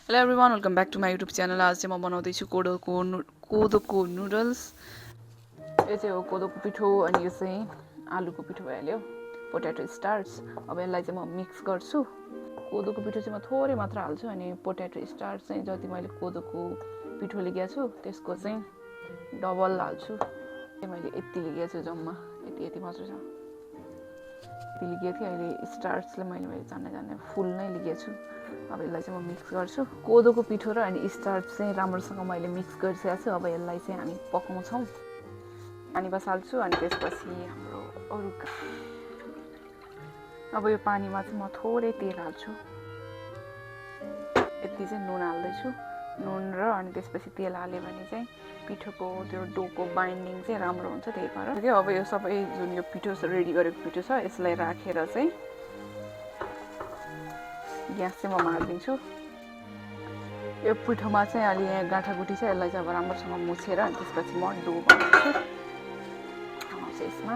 Hello everyone welcome back to my YouTube channel. आज चाहिँ म बनाउँदैछु कोदोको नुडल्स। यो चाहिँ हो कोदोको पिठो अनि यो चाहिँ आलुको पिठो भइहाल्यो, पोट्याटो स्टार्च। अब यसलाई चाहिँ म मिक्स गर्छु। कोदोको पिठो चाहिँ म थोरै मात्र हाल्छु अनि पोट्याटो स्टार्च चाहिँ जति मैले कोदोको पिठो लिएको छु त्यसको चाहिँ डबल हाल्छु। मैले यति लिएको छु, जम्मा यति मात्र छ। यति लिएको थिएँ, अहिले स्टार्चलाई मैले जान्ने फुल नै लिएको छु। अब यसलाई चाहिँ म मिक्स गर्छु। कोदोको पिठो र अनि स्टार्च चाहिँ राम्रोसँग मैले मिक्स गरिसकेको छु। अब यसलाई चाहिँ हामी पकाउँछौँ। पानी बसाल्छु अनि त्यसपछि हाम्रो अरू अब यो पानीमा चाहिँ म थोरै तेल हाल्छु। यति चाहिँ नुन हाल्दैछु, नुन र अनि त्यसपछि तेल हाल्यो भने चाहिँ पिठोको त्यो डोको बाइन्डिङ चाहिँ राम्रो हुन्छ। त्यही भएर अब यो सबै जुन यो पिठो रेडी गरेको पिठो छ यसलाई राखेर चाहिँ ग्यास चाहिँ म मारिदिन्छु। यो पिठोमा चाहिँ अलि यहाँ गाँठागुठी छ, यसलाई चाहिँ अब राम्रोसँग मुछेर अनि त्यसपछि म डो बनाउँछु। यसमा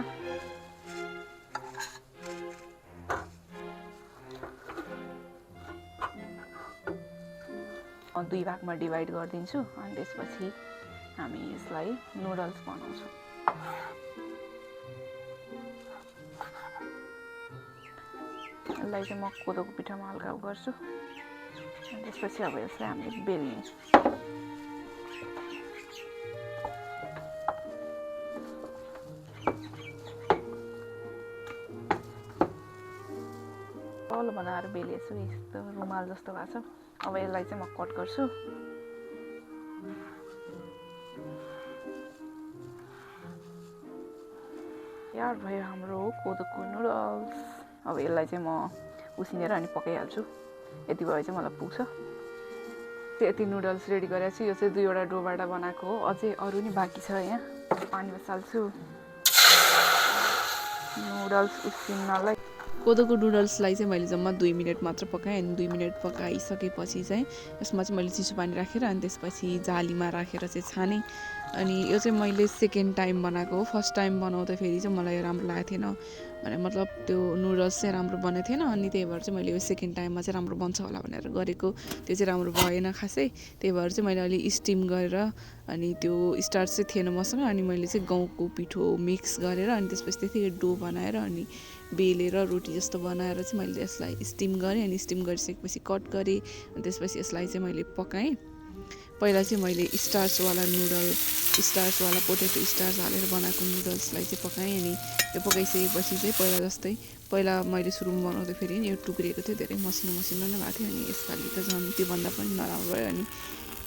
दुई भागमा डिभाइड गरिदिन्छु अनि त्यसपछि हामी यसलाई नुडल्स बनाउँछौँ। यसलाई चाहिँ म कोदोको पिठोमा हल्का गर्छु अनि त्यसपछि अब यसलाई हामीले बेल्नेछौँ। तल बनाएर बेलेछु, यस्तो रुमाल जस्तो भएको छ। अब यसलाई चाहिँ म कट गर्छु। तयार भयो हाम्रो कोदोको नुडल्स। अब यसलाई चाहिँ म उसिनेर अनि पकाइहाल्छु। यति भयो चाहिँ मलाई पुग्छ। यति नुडल्स रेडी गरेको छु। यो चाहिँ 2वटा डोबाट बनाएको हो, अझै अरू नि बाँकी छ। यहाँ पानी बसाल्छु नुडल्स उसिन्नलाई। कोदोको नुडल्सलाई चाहिँ मैले जम्मा 2 मिनट मात्र पकाएँ अनि 2 मिनट पकाइसकेपछि चाहिँ यसमा चाहिँ मैले चिसो पानी राखेर अनि त्यसपछि जालीमा राखेर चाहिँ छानेँ। अनि यो चाहिँ मैले सेकेन्ड टाइम बनाएको हो। फर्स्ट टाइम बनाउँदाखेरि चाहिँ मलाई राम्रो लागेको थिएन, भने मतलब त्यो नुडल्स चाहिँ राम्रो बनेको थिएन। अनि त्यही भएर चाहिँ मैले यो सेकेन्ड टाइममा चाहिँ राम्रो बन्छ होला भनेर गरेको। त्यो चाहिँ राम्रो भएन खासै। त्यही भएर चाहिँ मैले अलि स्टिम गरेर अनि त्यो स्टार्च चाहिँ थिएन मसँग, अनि मैले चाहिँ गहुँको पिठो मिक्स गरेर अनि त्यसपछि त्यतिकै डो बनाएर अनि बेलेर रोटी जस्तो बनाएर चाहिँ मैले यसलाई स्टिम गरेँ। अनि स्टिम गरिसकेपछि कट गरेँ अनि त्यसपछि यसलाई चाहिँ मैले पकाएँ। पहिला चाहिँ मैले स्टार्चवाला पोटेटो स्टार्च हालेर बनाएको नुडल्सलाई चाहिँ पकाएँ। अनि त्यो पकाइसकेपछि चाहिँ पहिला मैले सुरुमा बनाउँदाखेरि नि यो टुक्रिएको थियो, धेरै मसिनो नै भएको थियो। अनि यसपालि त झन् त्योभन्दा पनि नराम्रो भयो। अनि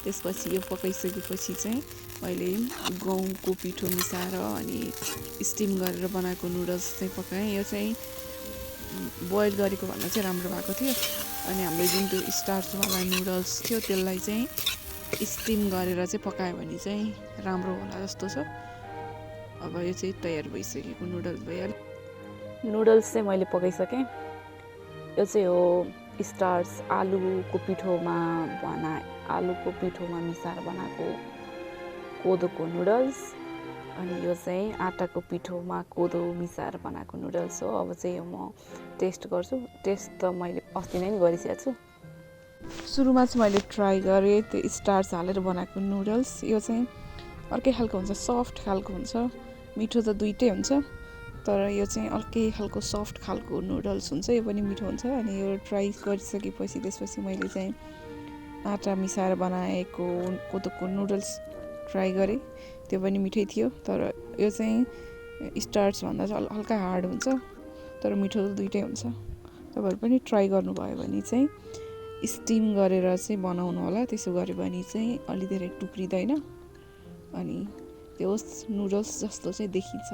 त्यसपछि यो पकाइसकेपछि चाहिँ मैले गहुँको पिठो मिसाएर अनि स्टिम गरेर बनाएको नुडल्स चाहिँ पकाएँ। यो चाहिँ बोइल गरेको भन्दा चाहिँ राम्रो भएको थियो। अनि हामीले जुन त्यो स्टार्चवाला नुडल्स थियो त्यसलाई चाहिँ स्टिम गरेर चाहिँ पकायो भने चाहिँ राम्रो होला जस्तो छ। अब यो चाहिँ तयार भइसकेको नुडल्स भइहाल्यो। नुडल्स चाहिँ मैले पकाइसकेँ। यो चाहिँ हो स्टार्च आलुको पिठोमा मिसाएर बनाएको कोदोको नुडल्स। अनि यो चाहिँ आटाको पिठोमा कोदो मिसाएर बनाएको नुडल्स हो। अब चाहिँ यो म टेस्ट गर्छु। टेस्ट त मैले अस्ति नै गरिसकेको छु। सुरुमा चाहिँ मैले ट्राई गरेँ त्यो स्टार्च हालेर बनाएको नुडल्स। यो चाहिँ अर्कै खालको हुन्छ, सफ्ट खालको हुन्छ। मिठो त दुइटै हुन्छ, तर यो चाहिँ अर्कै खालको सफ्ट खालको नुडल्स हुन्छ। यो पनि मिठो हुन्छ। अनि यो ट्राई गरिसकेपछि त्यसपछि मैले चाहिँ आटा मिसाएर बनाएको कोदोको नुडल्स ट्राई गरेँ। त्यो पनि मिठै थियो, तर यो चाहिँ स्टार्चभन्दा चाहिँ हल्का हार्ड हुन्छ, तर मिठो त दुइटै हुन्छ। तपाईँहरू पनि ट्राई गर्नुभयो भने चाहिँ स्टिम गरेर चाहिँ बनाउनु होला। त्यसो गऱ्यो भने चाहिँ अलि धेरै टुक्रिँदैन अनि त्यो नुडल्स जस्तो चाहिँ देखिन्छ।